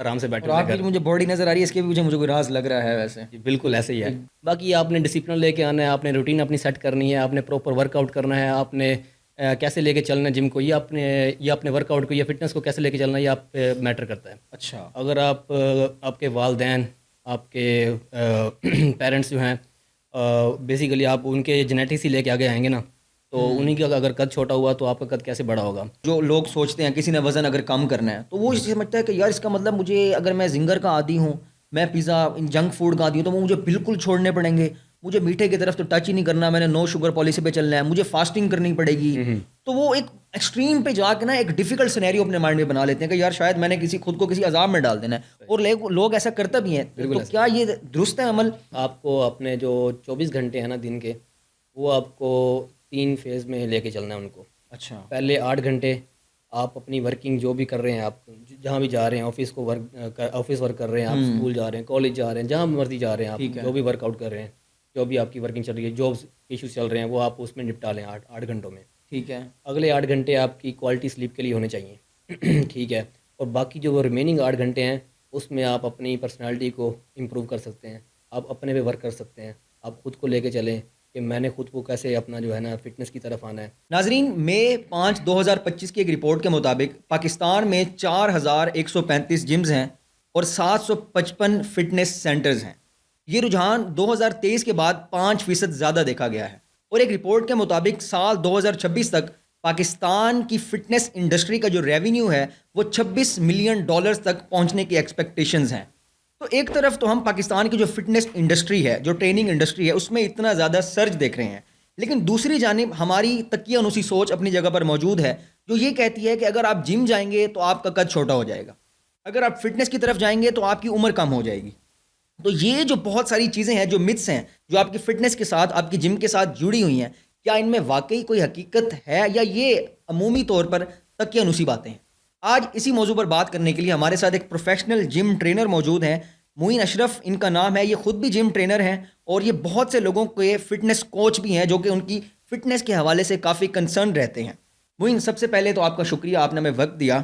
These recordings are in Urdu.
آرام سے بیٹھے اور ہوئے آپ کی جو گھر. مجھے باڈی نظر آ رہی ہے اس کے بھی مجھے کوئی راز لگ رہا ہے ویسے. جی بالکل ایسے ہی ہے. باقی آپ نے ڈسپلن لے کے آنا ہے, آپ نے روٹین اپنی سیٹ کرنی ہے, آپ نے پراپر ورک آؤٹ کرنا ہے, آپ نے کیسے لے کے چلنا ہے جم کو, یہ اپنے ورک آؤٹ کو یا فٹنس کو کیسے لے کے چلنا ہے, یہ آپ پہ میٹر کرتا ہے. اچھا. اگر آپ کے والدین, آپ کے پیرنٹس جو ہیں, بیسیکلی آپ ان کے جینیٹکس ہی لے کے آگے آئیں گے نا, تو انہیں کا اگر قد چھوٹا ہوا تو آپ کا قد کیسے بڑا ہوگا. جو لوگ سوچتے ہیں کسی نے وزن اگر کم کرنا ہے تو وہ اس سمجھتا ہے کہ یار اس کا مطلب مجھے, اگر میں زنگر کا عادی ہوں, میں پیزا جنک فوڈ کا عادی ہوں, تو وہ مجھے بالکل چھوڑنے پڑیں گے, مجھے میٹھے کی طرف تو ٹچ ہی نہیں کرنا, میں نے نو شوگر پالیسی پہ چلنا ہے, مجھے فاسٹنگ کرنی پڑے گی. تو وہ ایک ایکسٹریم پہ جا کے نا ایک ڈیفیکلٹ سینیریو اپنے مائنڈ میں بنا لیتے ہیں کہ یار شاید میں نے خود کو کسی عذاب میں ڈال دینا ہے, اور لوگ ایسا کرتا بھی ہیں. بالکل تو ایسا. کیا یہ درست ہے عمل؟ آپ کو اپنے جو 24 گھنٹے ہیں نا دن کے, وہ آپ کو 3 فیز میں لے کے چلنا ہے ان کو. اچھا. پہلے 8 گھنٹے آپ اپنی ورکنگ جو بھی کر رہے ہیں, آپ جہاں بھی جا رہے ہیں, آفس ورک کر رہے ہیں, آپ اسکول جا رہے ہیں, کالج جا رہے ہیں, جہاں مرضی جا رہے ہیں, آپ جو بھی ورک آؤٹ کر رہے ہیں, جو بھی آپ کی ورکنگ چل رہی ہے, جابس ایشوز چل رہے ہیں, وہ آپ اس میں نپٹا لیں 8 گھنٹوں میں. ٹھیک ہے. اگلے 8 گھنٹے آپ کی کوالٹی سلیپ کے لیے ہونے چاہیے. ٹھیک ہے. اور باقی جو وہ ریمیننگ 8 گھنٹے ہیں اس میں آپ اپنی پرسنالٹی کو امپروو کر سکتے ہیں, آپ اپنے پہ ورک کر سکتے ہیں, آپ خود کو لے کے چلیں کہ میں نے خود کو کیسے اپنا جو ہے نا فٹنس کی طرف آنا ہے. ناظرین, مئی 5 2025 کی ایک رپورٹ کے مطابق پاکستان میں 4135 جمز ہیں اور 755 فٹنس سینٹرز ہیں. یہ رجحان 2023 کے بعد 5% زیادہ دیکھا گیا ہے. اور ایک رپورٹ کے مطابق سال 2026 تک پاکستان کی فٹنس انڈسٹری کا جو ریونیو ہے وہ $26 ملین تک پہنچنے کی ایکسپیکٹیشنز ہیں. تو ایک طرف تو ہم پاکستان کی جو فٹنس انڈسٹری ہے, جو ٹریننگ انڈسٹری ہے, اس میں اتنا زیادہ سرج دیکھ رہے ہیں, لیکن دوسری جانب ہماری تکیہ نوسی سوچ اپنی جگہ پر موجود ہے جو یہ کہتی ہے کہ اگر آپ جم جائیں گے تو آپ کا قد چھوٹا ہو جائے گا, اگر آپ فٹنس کی طرف جائیں گے تو آپ کی عمر کم ہو جائے گی. تو یہ جو بہت ساری چیزیں ہیں, جو متس ہیں, جو آپ کی فٹنس کے ساتھ, آپ کی جم کے ساتھ جڑی ہوئی ہیں, کیا ان میں واقعی کوئی حقیقت ہے یا یہ عمومی طور پر تکیہ نوسی باتیں ہیں؟ آج اسی موضوع پر بات کرنے کے لیے ہمارے ساتھ ایک پروفیشنل جم ٹرینر موجود ہیں. معین اشرف ان کا نام ہے, یہ خود بھی جم ٹرینر ہیں اور یہ بہت سے لوگوں کے فٹنس کوچ بھی ہیں جو کہ ان کی فٹنس کے حوالے سے کافی کنسرن رہتے ہیں. معین, سب سے پہلے تو آپ کا شکریہ, آپ نے ہمیں وقت دیا.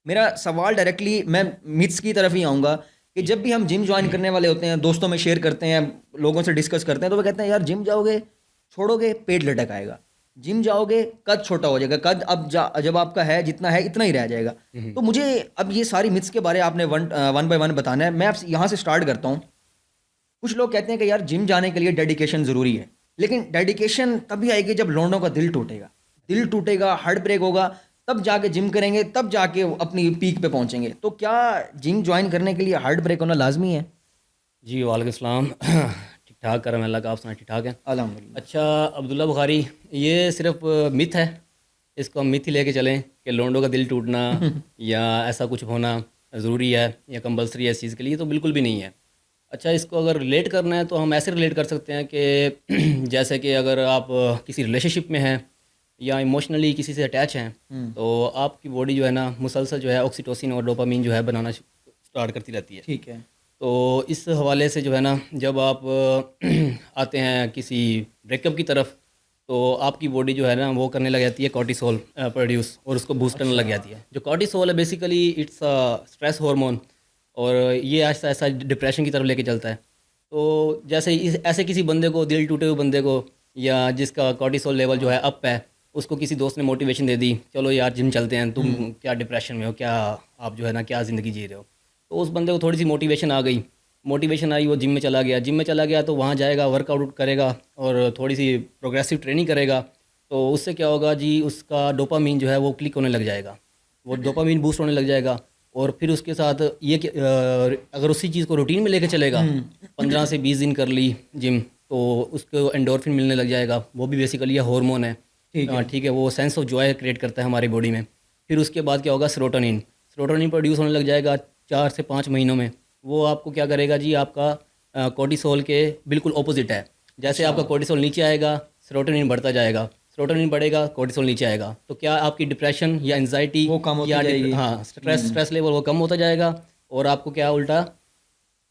میرا سوال ڈائریکٹلی میں متس کی طرف ہی آؤں گا کہ جب بھی ہم جم جوائن کرنے والے ہوتے ہیں, دوستوں میں شیئر کرتے ہیں, لوگوں سے ڈسکس کرتے ہیں, تو وہ کہتے ہیں یار جم جاؤ گے, چھوڑو گے پیٹ لٹک آئے گا, جم جاؤ گے قد چھوٹا ہو جائے گا, قد اب جب آپ کا ہے جتنا ہے اتنا ہی رہ جائے گا. تو مجھے اب یہ ساری متس کے بارے آپ نے ون بائی ون بتانا ہے. میں آپ یہاں سے سٹارٹ کرتا ہوں. کچھ لوگ کہتے ہیں کہ یار جم جانے کے لیے ڈیڈیکیشن ضروری ہے, لیکن ڈیڈیکیشن تبھی آئے گی جب لونڈوں کا دل ٹوٹے گا, دل ٹوٹے گا, ہارٹ بریک ہوگا, تب جا کے جم کریں گے, تب جا کے اپنی پیک پہ پہنچیں گے. تو کیا جم جوائن کرنے کے لیے ہارٹ بریک ہونا لازمی ہے؟ جی وعلیکم السلام. ٹھیک ٹھاک کرم اللہ کا, آپ سنا ٹھیک ٹھاک ہے؟ الحمدللہ. اچھا عبداللہ بخاری, یہ صرف مت ہے, اس کو ہم مت ہی لے کے چلیں کہ لونڈوں کا دل ٹوٹنا یا ایسا کچھ ہونا ضروری ہے یا کمپلسری ہے اس چیز کے لیے, تو بالکل بھی نہیں ہے. اچھا, اس کو اگر ریلیٹ کرنا ہے تو ہم ایسے ریلیٹ کر سکتے ہیں کہ جیسے کہ اگر آپ کسی ریلیشن شپ میں ہیں یا ایموشنلی کسی سے اٹیچ ہیں, تو آپ کی باڈی جو ہے نا مسلسل جو ہے آکسیٹوسن اور ڈوپامین جو ہے بنانا اسٹارٹ کرتی رہتی ہے. ٹھیک ہے. تو اس حوالے سے جو ہے نا جب آپ آتے ہیں کسی بریک اپ کی طرف, تو آپ کی باڈی جو ہے نا وہ کرنے لگ جاتی ہے کارٹیسول پروڈیوس, اور اس کو بوسٹ کرنے لگ جاتی ہے. جو کارٹیسول ہے بیسیکلی اٹس اسٹریس ہارمون, اور یہ ایسا ایسا ڈپریشن کی طرف لے کے چلتا ہے. تو جیسے ایسے کسی بندے کو, دل ٹوٹے ہوئے بندے کو, یا جس کا کارٹیسول لیول جو ہے اپ ہے, اس کو کسی دوست نے موٹیویشن دے دی, چلو یار جم چلتے ہیں, تم کیا ڈپریشن میں ہو, کیا آپ جو ہے نا کیا زندگی جی رہے ہو. تو اس بندے کو تھوڑی سی موٹیویشن آ گئی, موٹیویشن آئی, وہ جم میں چلا گیا, تو وہاں جائے گا, ورک آؤٹ کرے گا اور تھوڑی سی پروگریسو ٹریننگ کرے گا. تو اس سے کیا ہوگا جی, اس کا ڈوپامین جو ہے وہ کلک ہونے لگ جائے گا, وہ ڈوپامین بوسٹ ہونے لگ جائے گا. اور پھر اس کے ساتھ یہ کہ اگر اسی چیز کو روٹین میں لے کے چلے گا, 15 سے 20 دن کر لی جم, تو اس کو انڈورفن ملنے لگ جائے گا. وہ بھی بیسیکلی یہ ہارمون ہے, ٹھیک ہے, وہ سینس آف جوائے کریٹ کرتا ہے ہماری باڈی میں. پھر اس کے بعد کیا ہوگا, سیروٹونین پروڈیوس ہونے لگ جائے گا 4 سے 5 مہینوں میں. وہ آپ کو کیا کرے گا جی, آپ کا کورٹیسول کے بالکل اپوزٹ ہے. جیسے آپ کا کورٹیسول نیچے آئے گا, سیروٹونین بڑھتا جائے گا, سیروٹونین بڑھے گا, کورٹیسول نیچے آئے گا. تو کیا آپ کی ڈپریشن یا انزائٹی وہ کم ہوتی یا جائے گی. اسٹریس لیول وہ کم ہوتا جائے گا, اور آپ کو کیا الٹا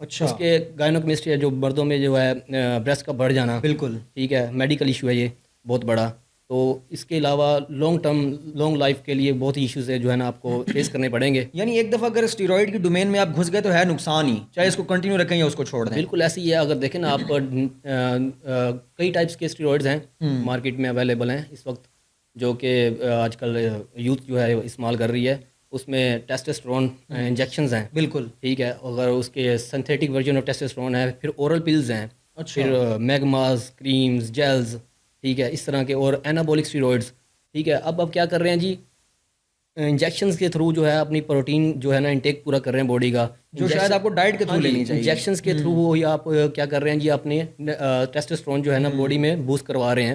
اچھا اس کے گائنوکمیسٹری ہے جو مردوں میں جو ہے بریسٹ کا بڑھ جانا، بالکل ٹھیک ہے، میڈیکل ایشو ہے یہ بہت بڑا. تو اس کے علاوہ لانگ لائف کے لیے بہت ہی ایشوز ہے جو ہے نا آپ کو فیس کرنے پڑیں گے. یعنی ایک دفعہ اگر اسٹیرائڈ کی ڈومین میں آپ گھس گئے تو ہے نقصان ہی، چاہے اس کو کنٹینیو رکھیں یا اس کو چھوڑ دیں. بالکل ایسے ہی ہے. اگر دیکھیں نا آپ کئی ٹائپس کے اسٹیرائڈز ہیں مارکیٹ میں اویلیبل ہیں اس وقت، جو کہ آج کل یوتھ جو ہے استعمال کر رہی ہے. اس میں ٹیسٹوسٹرون انجیکشنز ہیں، بالکل ٹھیک ہے. اگر اس کے سنتھیٹک ورژن آف ٹیسٹوسٹرون ہے، پھر اورل پلز ہیں، اچھا پھر میگماز، کریمز، جیلز، ٹھیک ہے، اس طرح کے، اور اینابولک اسٹیرائڈز، ٹھیک ہے. اب کیا کر رہے ہیں جی، انجیکشنز کے تھرو جو ہے اپنی پروٹین جو ہے نا انٹیک پورا کر رہے ہیں باڈی کا، جو شاید آپ کو ڈائٹ کے تھرو لینی چاہیے. انجیکشنز کے تھرو ہی آپ کیا کر رہے ہیں جی، اپنے ٹیسٹوسٹرون جو ہے نا باڈی میں بوسٹ کروا رہے ہیں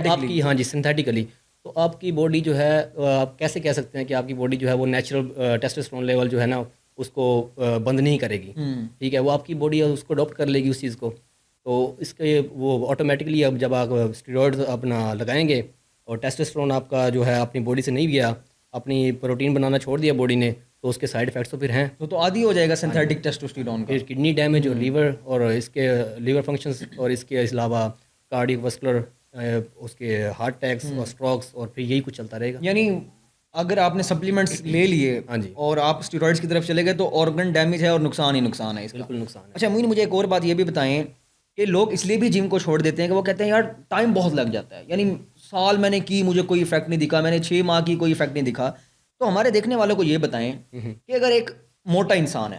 آپ کی. ہاں جی، سنتھیٹیکلی. تو آپ کی باڈی جو ہے، آپ کیسے کہہ سکتے ہیں کہ آپ کی باڈی جو ہے وہ نیچرل ٹیسٹوسٹرون لیول جو ہے نا اس کو بند نہیں کرے گی، ٹھیک ہے. وہ آپ کی باڈی اس کو اڈاپٹ کر لے گی اس چیز کو. تو اس کے وہ آٹومیٹکلی اب جب آپ اسٹیرائڈز اپنا لگائیں گے اور ٹیسٹوسٹرون آپ کا جو ہے اپنی باڈی سے نہیں گیا، اپنی پروٹین بنانا چھوڑ دیا باڈی نے، تو اس کے سائڈ افیکٹس تو پھر ہیں. تو عادی ہو جائے گا سنتھیٹک ٹیسٹوسٹیرون کا. پھر کڈنی ڈیمیج اور لیور، اور اس کے لیور فنکشنز، اور اس کے علاوہ کارڈیک وسکولر، اس کے ہارٹ اٹیکس اور اسٹروکس، اور پھر یہی کچھ چلتا رہے گا. یعنی اگر آپ نے سپلیمنٹس لے لیے ہاں جی، اور آپ اسٹیرائڈس کی طرف چلے گئے تو آرگن ڈیمیج ہے اور نقصان ہی نقصان ہے اس کا. بالکل نقصان ہے. اچھا معین، مجھے ایک اور بات یہ بھی بتائیں کہ لوگ اس لیے بھی جم کو چھوڑ دیتے ہیں کہ وہ کہتے ہیں یار ٹائم بہت لگ جاتا ہے، یعنی سال میں نے کی، مجھے کوئی افیکٹ نہیں دکھا، میں نے 6 ماہ کی، کوئی افیکٹ نہیں دکھا. تو ہمارے دیکھنے والوں کو یہ بتائیں کہ اگر ایک موٹا انسان ہے،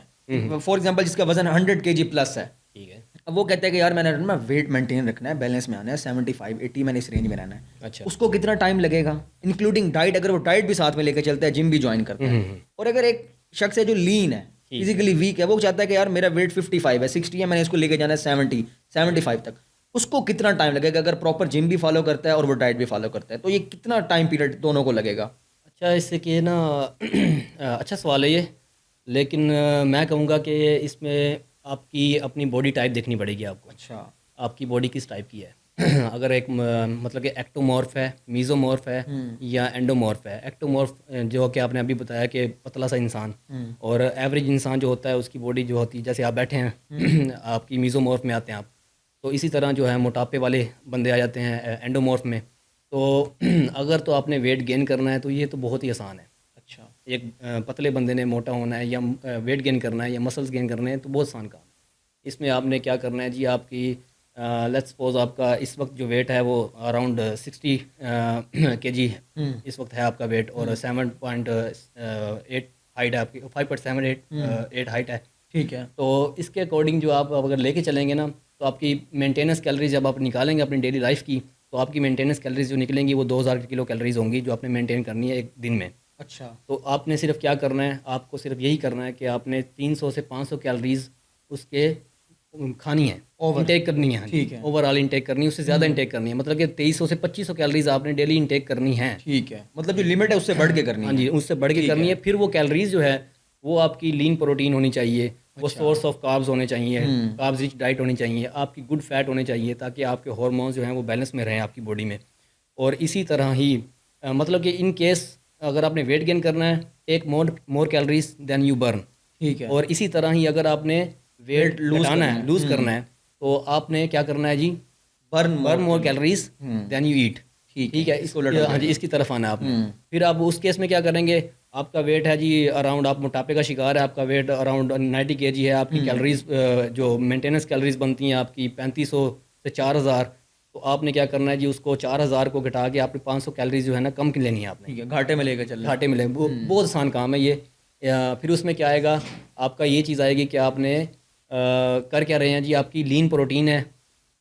فار ایگزامپل جس کا وزن 100 kg پلس ہے، ٹھیک ہے. اب وہ کہتا ہے کہ یار میں نے ویٹ مینٹین رکھنا ہے، بیلنس میں آنا ہے، 75 80 میں نے اس رینج میں رہنا ہے. اچھا، اس کو کتنا ٹائم لگے گا، انکلوڈنگ ڈائٹ؟ اگر وہ ڈائٹ بھی ساتھ میں لے کے چلتا ہے، جم بھی جوائن کرتا ہے. اور اگر ایک شخص ہے جو لین ہے، فزیکلی ویک ہے، وہ چاہتا ہے کہ یار میرا ویٹ 55 ہے، 60 ہے، میں نے اس کو لے کے جانا ہے 70 75 تک، اس کو کتنا ٹائم لگے گا اگر پراپر جم بھی فالو کرتا ہے اور وہ ڈائٹ بھی فالو کرتا ہے؟ تو یہ کتنا ٹائم پیریڈ دونوں کو لگے گا؟ اچھا، اس سے کہ نا اچھا سوال ہے یہ، لیکن میں کہوں گا کہ اس میں آپ کی اپنی باڈی ٹائپ دیکھنی پڑے گی آپ کو. اچھا، آپ کی باڈی کس ٹائپ کی ہے. اگر ایک مطلب کہ ایکٹومورف ہے، میزومورف ہے، یا اینڈومورف ہے. ایکٹومورف جو کہ آپ نے ابھی بتایا کہ پتلا سا انسان، اور ایوریج انسان جو ہوتا ہے اس کی باڈی جو ہوتی ہے، جیسے آپ بیٹھے ہیں آپ کی میزومورف میں آتے ہیں آپ، تو اسی طرح جو ہے موٹاپے والے بندے آ جاتے ہیں اینڈومورف میں. تو اگر تو آپ نے ویٹ گین کرنا ہے تو یہ تو بہت ہی آسان ہے. اچھا، ایک پتلے بندے نے موٹا ہونا ہے، یا ویٹ گین کرنا ہے، یا مسلس گین کرنے ہیں، تو بہت آسان کام ہے. اس میں آپ نے کیا کرنا ہے جی، آپ کی لیٹس سپوز آپ کا اس وقت جو ویٹ ہے وہ اراؤنڈ 60 kg اس وقت ہے آپ کا ویٹ، اور 7.8 ہائٹ ہے آپ کی، 5.78 ہائٹ ہے. ٹھیک ہے. تو اس کے اکارڈنگ جو آپ اگر لے کے چلیں گے نا، تو آپ کی مینٹیننس کیلریز جب آپ نکالیں گے اپنی ڈیلی لائف کی، تو آپ کی مینٹیننس کیلریز جو نکلیں گی وہ 2000 کلو کیلریز ہوں گی جو آپ نے مینٹین کرنی ہے ایک دن میں. اچھا، تو آپ نے صرف کیا کرنا ہے، آپ کو صرف یہی کرنا ہے کہ آپ نے 300 سے 500 کیلریز اس کے کھانی ہے، انٹیک کرنی ہے. ٹھیک ہے. اوور آل انٹیک کرنی ہے، اس سے زیادہ انٹیک کرنی ہے. مطلب کہ 2300 سے 2500 کیلریز آپ نے ڈیلی انٹیک کرنی ہے. ٹھیک ہے، مطلب جو لمٹ ہے اس سے بڑھ کے کرنی ہے. ہاں جی، اس سے بڑھ کے کرنی ہے. پھر وہ کیلریز جو ہے وہ آپ کی لین پروٹین ہونی چاہیے، وہ سورس آف کاربز ہونے چاہیے، کاربز رچ ڈائٹ ہونی چاہیے، آپ کی گڈ فیٹ ہونے چاہیے، تاکہ آپ کے ہارمونز جو ہیں وہ بیلنس میں رہیں آپ کی باڈی میں. اور اسی طرح ہی مطلب کہ ان کیس اگر آپ نے ویٹ گین کرنا ہے، ٹیک مور کیلریز دین یو برن. ٹھیک ہے. اور اسی طرح ہی اگر آپ نے ویٹ لوز کرنا ہے تو آپ نے کیا کرنا ہے جی، burn more calories than you eat. ٹھیک ہے، ہاں جی، اس کی طرف آنا ہے آپ نے. پھر آپ اس کیس میں کیا کریں گے، آپ کا ویٹ ہے جی اراؤنڈ، آپ موٹاپے کا شکار ہے، آپ کا ویٹ اراؤنڈ 90 kg ہے، آپ کی کیلریز جو مینٹیننس کیلریز بنتی ہیں آپ کی 3500 سے 4000. تو آپ نے کیا کرنا ہے جی، اس کو 4000 کو گھٹا کے آپ نے 500 کیلریز جو ہے نا کم کی لینی ہے آپ نے. ٹھیک ہے، گھاٹے میں لے کے چلنا. گھاٹے میں لے، بہت آسان کام ہے یہ. پھر اس میں کیا آئے گا، آپ کا یہ چیز آئے گی کہ آپ نے کر کیا رہے ہیں جی، آپ کی لین پروٹین ہے،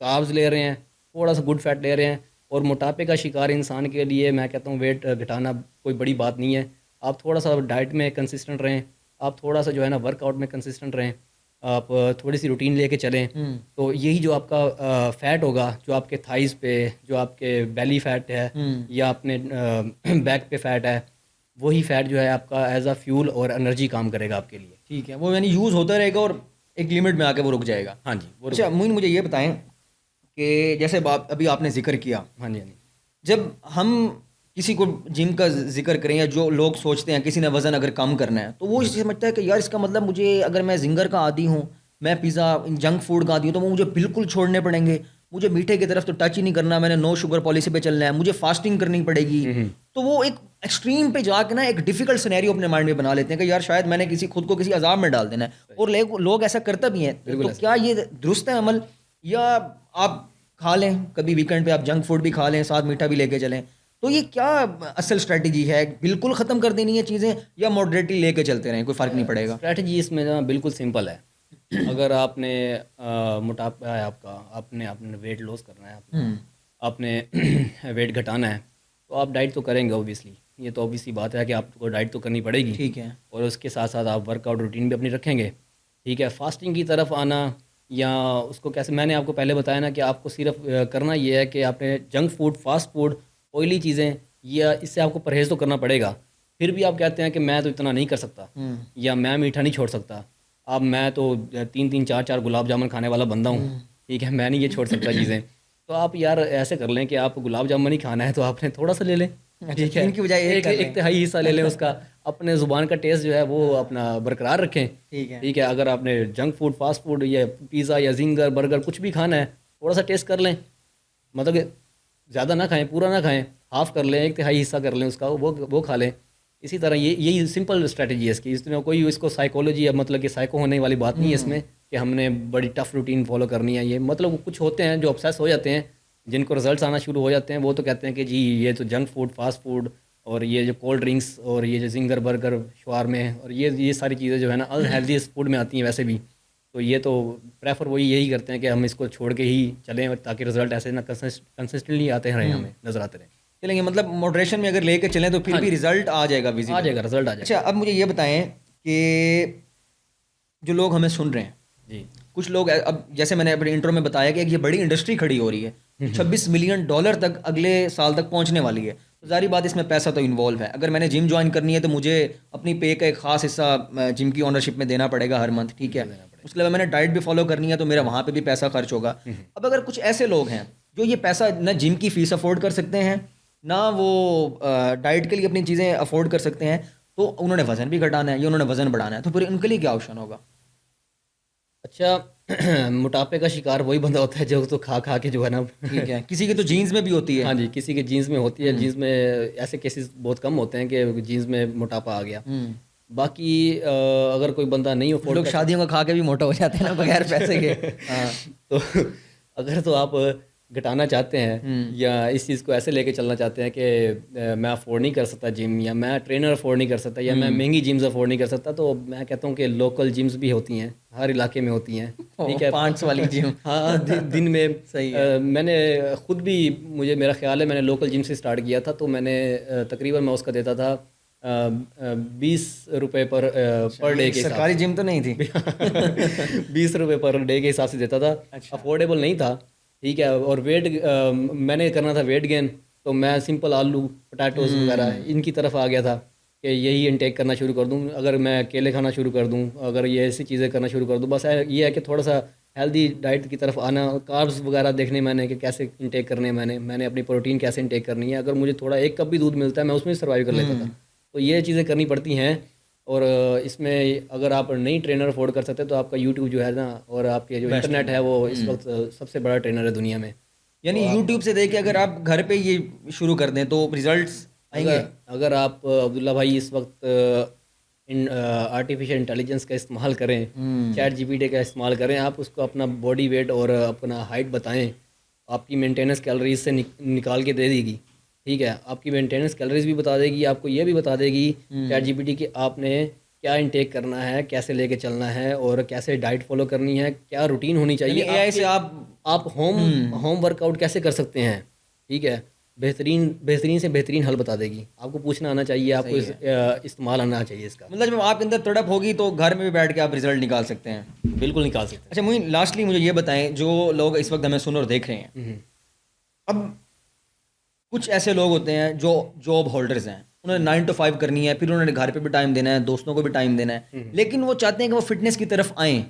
کاربز لے رہے ہیں، تھوڑا سا گڈ فیٹ لے رہے ہیں. اور موٹاپے کا شکار انسان کے لیے میں کہتا ہوں ویٹ گھٹانا کوئی بڑی بات نہیں ہے. آپ تھوڑا سا ڈائٹ میں کنسسٹنٹ رہیں، آپ تھوڑا سا جو ہے نا ورک آؤٹ میں کنسسٹنٹ رہیں، آپ تھوڑی سی روٹین لے کے چلیں. تو یہی جو آپ کا فیٹ ہوگا، جو آپ کے تھائز پہ، جو آپ کے بیلی فیٹ ہے، یا اپنے بیک پہ فیٹ ہے، وہی فیٹ جو ہے آپ کا ایز اے فیول اور انرجی کام کرے گا آپ کے لیے. ٹھیک ہے، وہ یعنی یوز ہوتا رہے گا اور ایک لمٹ میں آ کے وہ رک جائے گا. ہاں جی. اچھا معین، مجھے یہ بتائیں کہ جیسے ابھی آپ نے ذکر کیا، ہاں جی، ہاں جی، جب ہم کسی کو جم کا ذکر کریں، یا جو لوگ سوچتے ہیں کسی نے وزن اگر کم کرنا ہے، تو وہ سمجھتا ہے کہ یار اس کا مطلب مجھے، اگر میں زنگر کا عادی ہوں، میں پیزا جنک فوڈ کا عادی ہوں تو وہ مجھے بالکل چھوڑنے پڑیں گے, مجھے میٹھے کی طرف تو ٹچ ہی نہیں کرنا, میں نے نو شوگر پالیسی پہ چلنا ہے, مجھے فاسٹنگ کرنی پڑے گی. تو وہ ایک ایکسٹریم پہ جا کے نا ایک ڈیفیکلٹ سینیریو اپنے مائنڈ میں بنا لیتے ہیں کہ یار شاید میں نے خود کو کسی عذاب میں ڈال دینا ہے, اور لوگ ایسا کرتا بھی ہیں. تو کیا یہ درست ہے عمل, یا آپ کھا لیں کبھی ویکینڈ پہ آپ جنک فوڈ بھی کھا لیں, ساتھ میٹھا بھی لے کے چلیں, تو یہ کیا اصل اسٹریٹجی ہے؟ بالکل ختم کر دینی ہے چیزیں, یا ماڈریٹلی لے کے چلتے رہیں, کوئی فرق نہیں پڑے گا؟ اسٹریٹجی اس میں بالکل سمپل ہے. اگر آپ نے موٹاپا ہے آپ نے ویٹ لاس کرنا ہے, آپ نے ویٹ گھٹانا ہے, تو آپ ڈائٹ تو کریں گے اوبیسلی, یہ تو اوبیسلی بات ہے کہ آپ کو ڈائٹ تو کرنی پڑے گی. ٹھیک ہے. اور اس کے ساتھ ساتھ آپ ورک آؤٹ روٹین بھی اپنی رکھیں گے. ٹھیک ہے. فاسٹنگ کی طرف آنا یا اس کو کیسے, میں نے آپ کو پہلے بتایا نا کہ آپ کو صرف کرنا یہ ہے کہ آپ نے جنک فوڈ, فاسٹ فوڈ, آئلی چیزیں, یا اس سے آپ کو پرہیز تو کرنا پڑے گا. پھر بھی آپ کہتے ہیں کہ میں تو اتنا نہیں کر سکتا, یا میں میٹھا نہیں چھوڑ سکتا. اب میں تو 3 4 گلاب جامن کھانے والا بندہ ہوں, ٹھیک ہے, میں نہیں یہ چھوڑ سکتا چیزیں. تو آپ یار ایسے کر لیں کہ آپ کو گلاب جامن ہی کھانا ہے تو آپ نے تھوڑا سا لے لیں, ٹھیک ہے, ان کی بجائے ایک تہائی حصہ لے لیں اس کا, اپنے زبان کا ٹیسٹ جو ہے وہ اپنا برقرار رکھیں. ٹھیک ہے. اگر آپ نے جنک فوڈ, فاسٹ فوڈ, یا پیزا یا زنگر, برگر کچھ بھی کھانا ہے, تھوڑا سا ٹیسٹ کر لیں, مطلب کہ زیادہ نہ کھائیں, پورا نہ کھائیں, ہاف کر لیں, ایک تہائی حصہ کر لیں اس کا, وہ کھا لیں. اسی طرح یہی سمپل اسٹریٹجی ہے اس کی. اس میں کوئی اس کو سائیکالوجی یا مطلب کہ سائیکو ہونے والی بات نہیں ہے اس میں کہ ہم نے بڑی ٹف روٹین فالو کرنی ہے. یہ مطلب کچھ ہوتے ہیں جو obsess ہو جاتے ہیں, جن کو رزلٹس آنا شروع ہو جاتے ہیں, وہ تو کہتے ہیں کہ جی یہ تو جنک فوڈ, فاسٹ فوڈ, اور یہ جو کولڈ ڈرنکس, اور یہ جو زنگر, برگر, شوارمے, اور یہ ساری چیزیں جو ہے نا انہیلدیسٹ فوڈ میں آتی ہیں ویسے بھی. تو یہ تو پریفر یہی کرتے ہیں کہ ہم اس کو چھوڑ کے ہی چلیں, تاکہ رزلٹ ایسے نہ کنسسٹنٹلی آتے رہیں, ہمیں نظر آتے رہیں. چلیں گے, مطلب موڈریشن میں اگر لے کے چلیں تو پھر بھی رزلٹ آ جائے گا, آ جائے گا, رزلٹ آ جائے گا. اچھا, اب مجھے یہ بتائیں کہ جو لوگ ہمیں سن رہے ہیں, جی, کچھ لوگ, اب جیسے میں نے اپنے انٹرو میں بتایا کہ یہ بڑی انڈسٹری کھڑی ہو رہی ہے, $26 ملین تک اگلے سال تک پہنچنے والی ہے. ظاہری بات اس میں پیسہ تو انوالو ہے. اگر میں نے جم جوائن کرنی ہے تو مجھے اپنی پے کا ایک خاص حصہ جم کی اونرشپ میں دینا پڑے گا ہر منتھ, ٹھیک ہے. اس کے علاوہ میں نے ڈائٹ بھی فالو کرنی ہے تو میرا وہاں پہ بھی پیسہ خرچ ہوگا. اب اگر کچھ ایسے لوگ ہیں جو یہ پیسہ نہ جم کی فیس افورڈ کر سکتے ہیں, نہ وہ ڈائٹ کے لیے اپنی چیزیں افورڈ کر سکتے ہیں, تو انہوں نے وزن بھی گھٹانا ہے یا انہوں نے وزن بڑھانا ہے, تو پھر ان کے لیے کیا آپشن ہوگا؟ اچھا, موٹاپے کا شکار وہی بندہ ہوتا ہے جو تو کھا کے جو ہے نا, ٹھیک ہے, کسی کی تو جینز میں بھی ہوتی ہے. ہاں جی, کسی کے جینز میں ہوتی ہے. جینز میں ایسے کیسز بہت کم ہوتے ہیں کہ جینز میں موٹاپا آ گیا. باقی اگر کوئی بندہ نہیں افورڈ, لوگ شادیوں کا کھا کے بھی موٹا ہو جاتے ہیں نا بغیر پیسے کے. تو اگر تو آپ گھٹانا چاہتے ہیں یا اس چیز کو ایسے لے کے چلنا چاہتے ہیں کہ میں افورڈ نہیں کر سکتا جم, یا میں ٹرینر افورڈ نہیں کر سکتا, یا میں مہنگی جمز افورڈ نہیں کر سکتا, تو میں کہتا ہوں کہ لوکل جمز بھی ہوتی ہیں, ہر علاقے میں ہوتی ہیں. ٹھیک ہے, 500 والی جم. ہاں, دن میں میں نے خود بھی, میرا خیال ہے میں نے لوکل جم سے اسٹارٹ کیا تھا, تو میں نے تقریباً میں اس کا دیتا تھا $20 پر ڈے کے. سرکاری جم تو نہیں تھی. $20 پر ڈے کے حساب سے دیتا تھا. افورڈیبل نہیں تھا, ٹھیک ہے. اور ویٹ میں نے کرنا تھا ویٹ گین, تو میں سمپل آلو, پوٹیٹوز وغیرہ ان کی طرف آ گیا تھا کہ یہی انٹیک کرنا شروع کر دوں. اگر میں کیلے کھانا شروع کر دوں, اگر یہ ایسی چیزیں کرنا شروع کر دوں, بس یہ ہے کہ تھوڑا سا ہیلدی ڈائٹ کی طرف آنا, کاربز وغیرہ دیکھنے میں نے کہ کیسے انٹیک کرنے, میں نے اپنی پروٹین کیسے انٹیک کرنی ہے. اگر مجھے تھوڑا 1 کپ بھی دودھ ملتا ہے میں اس میں سروائیو کر لیتا تھا. تو یہ چیزیں کرنی پڑتی ہیں. اور اس میں اگر آپ نہیں ٹرینر افورڈ کر سکتے تو آپ کا یوٹیوب جو ہے نا, اور آپ کے جو انٹرنیٹ ہے, وہ اس وقت سب سے بڑا ٹرینر ہے دنیا میں. یعنی یوٹیوب سے دیکھ کے اگر آپ گھر پہ یہ شروع کر دیں تو ریزلٹس آئیں گے. اگر آپ عبداللہ بھائی اس وقت آرٹیفیشیل انٹیلیجنس کا استعمال کریں, چیٹ GPT کا استعمال کریں, آپ اس کو اپنا باڈی ویٹ اور اپنا ہائٹ بتائیں, آپ کی مینٹیننس کیلریز سے نکال کے دے دے گی. ٹھیک ہے, آپ کی مینٹیننس کیلریز بھی بتا دے گی, آپ کو یہ بھی بتا دے گی چیٹ GPT کہ آپ نے کیا انٹیک کرنا ہے, کیسے لے کے چلنا ہے, اور کیسے ڈائٹ فالو کرنی ہے, کیا روٹین ہونی چاہیے. AI سے آپ ہوم ورک آؤٹ کیسے کر سکتے ہیں. ٹھیک ہے, بہترین سے بہترین حل بتا دے گی. آپ کو پوچھنا آنا چاہیے, آپ کو استعمال آنا چاہیے اس کا. مطلب جب آپ کے اندر تڑپ ہوگی تو گھر میں بھی بیٹھ کے آپ رزلٹ نکال سکتے ہیں. بالکل نکال سکتے ہیں. اچھا مجھے لاسٹلی مجھے یہ بتائیں, جو لوگ اس وقت ہمیں سن اور دیکھ رہے ہیں, اب کچھ ایسے لوگ ہوتے ہیں جو جاب ہولڈرز ہیں, انہوں نے 9 to 5 کرنی ہے, پھر انہوں نے گھر پہ بھی ٹائم دینا ہے, دوستوں کو بھی ٹائم دینا ہے, لیکن وہ چاہتے ہیں کہ وہ فٹنس کی طرف آئیں.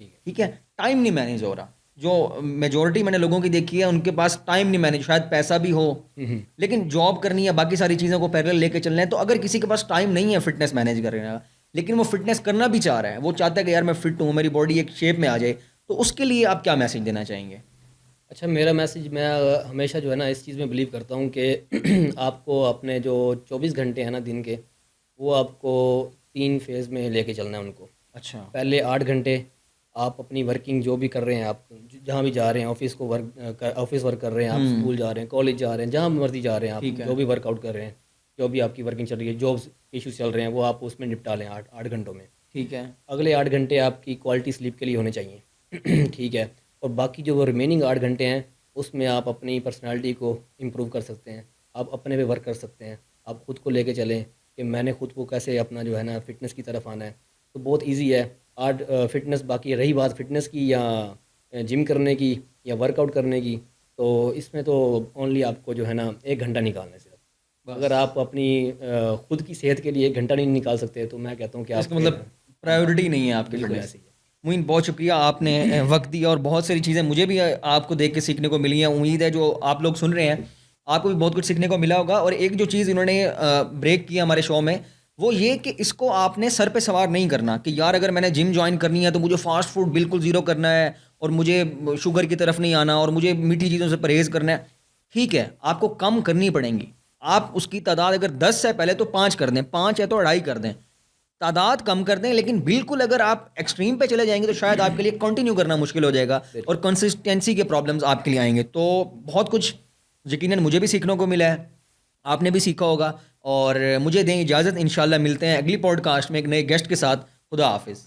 ٹھیک ہے, ٹائم نہیں مینیج ہو رہا. جو میجورٹی میں نے لوگوں کی دیکھی ہے ان کے پاس ٹائم نہیں مینیج, شاید پیسہ بھی ہو لیکن جاب کرنی ہے, باقی ساری چیزوں کو پیرل لے کے چلنا ہے. تو اگر کسی کے پاس ٹائم نہیں ہے فٹنس مینیج کرنے کا, لیکن وہ فٹنس کرنا بھی چاہ رہا ہے, وہ چاہتا ہے کہ یار میں فٹ ہوں, میری باڈی ایک شیپ میں آ جائے, تو اس کے لیے آپ کیا میسج دینا چاہیں گے؟ اچھا میرا میسج, میں ہمیشہ جو ہے نا اس چیز میں بلیو کرتا ہوں کہ آپ کو اپنے جو 24 گھنٹے ہیں نا دن کے, وہ آپ کو 3 فیز میں لے کے چلنا ہے ان کو. اچھا. پہلے 8 گھنٹے آپ اپنی ورکنگ جو بھی کر رہے ہیں, آپ جہاں بھی جا رہے ہیں, آفس ورک کر رہے ہیں, آپ اسکول جا رہے ہیں, کالج جا رہے ہیں, جہاں مرضی جا رہے ہیں, آپ جو بھی ورک آؤٹ کر رہے ہیں, جو بھی آپ کی ورکنگ چل رہی ہے, جابس ایشوز چل رہے ہیں, وہ آپ اس میں نپٹا لیں 8 گھنٹوں میں. ٹھیک ہے. اگلے 8 گھنٹے آپ کی کوالٹی سلیپ کے لیے ہونے چاہیے. ٹھیک ہے. اور باقی جو وہ ریمیننگ 8 گھنٹے ہیں اس میں آپ اپنی پرسنالٹی کو امپروو کر سکتے ہیں, آپ اپنے پہ ورک کر سکتے ہیں, آپ خود کو لے کے چلیں کہ میں نے خود کو کیسے اپنا جو ہے نا فٹنس کی طرف آنا ہے. تو بہت ایزی ہے فٹنس. باقی رہی بات فٹنس کی یا جم کرنے کی یا ورک آؤٹ کرنے کی, تو اس میں تو اونلی آپ کو جو ہے نا 1 گھنٹہ نکالنا ہے صرف. اگر آپ اپنی خود کی صحت کے لیے 1 گھنٹہ نہیں نکال سکتے تو میں کہتا ہوں کہ اس آپ کا مطلب پرائیورٹی نہیں ہے آپ کے بالکل لیے. ایسے ہی ہے. معین بہت شکریہ, آپ نے وقت دیا, اور بہت ساری چیزیں مجھے بھی آپ کو دیکھ کے سیکھنے کو ملی ہیں. امید ہے جو آپ لوگ سن رہے ہیں آپ کو بھی بہت کچھ سیکھنے کو ملا ہوگا. اور ایک جو چیز انہوں نے بریک کیا ہمارے شو میں, وہ یہ کہ اس کو آپ نے سر پہ سوار نہیں کرنا کہ یار اگر میں نے جم جوائن کرنی ہے تو مجھے فاسٹ فوڈ بالکل زیرو کرنا ہے, اور مجھے شوگر کی طرف نہیں آنا, اور مجھے میٹھی چیزوں سے پرہیز کرنا ہے. ٹھیک ہے, آپ کو کم کرنی پڑیں گی. آپ اس کی تعداد اگر 10 ہے پہلے تو 5 کر دیں, 5 ہے تو 2.5 کر دیں, تعداد کم کر دیں. لیکن بالکل اگر آپ ایکسٹریم پہ چلے جائیں گے تو شاید آپ کے لیے کنٹینیو کرنا مشکل ہو جائے گا, اور کنسسٹینسی کے پرابلمز آپ کے لیے آئیں گے. تو بہت کچھ یقیناً مجھے بھی سیکھنے کو ملا ہے, آپ نے بھی سیکھا ہوگا. اور مجھے دیں اجازت, انشاءاللہ ملتے ہیں اگلی پوڈ کاسٹ میں ایک نئے گیسٹ کے ساتھ. خدا حافظ.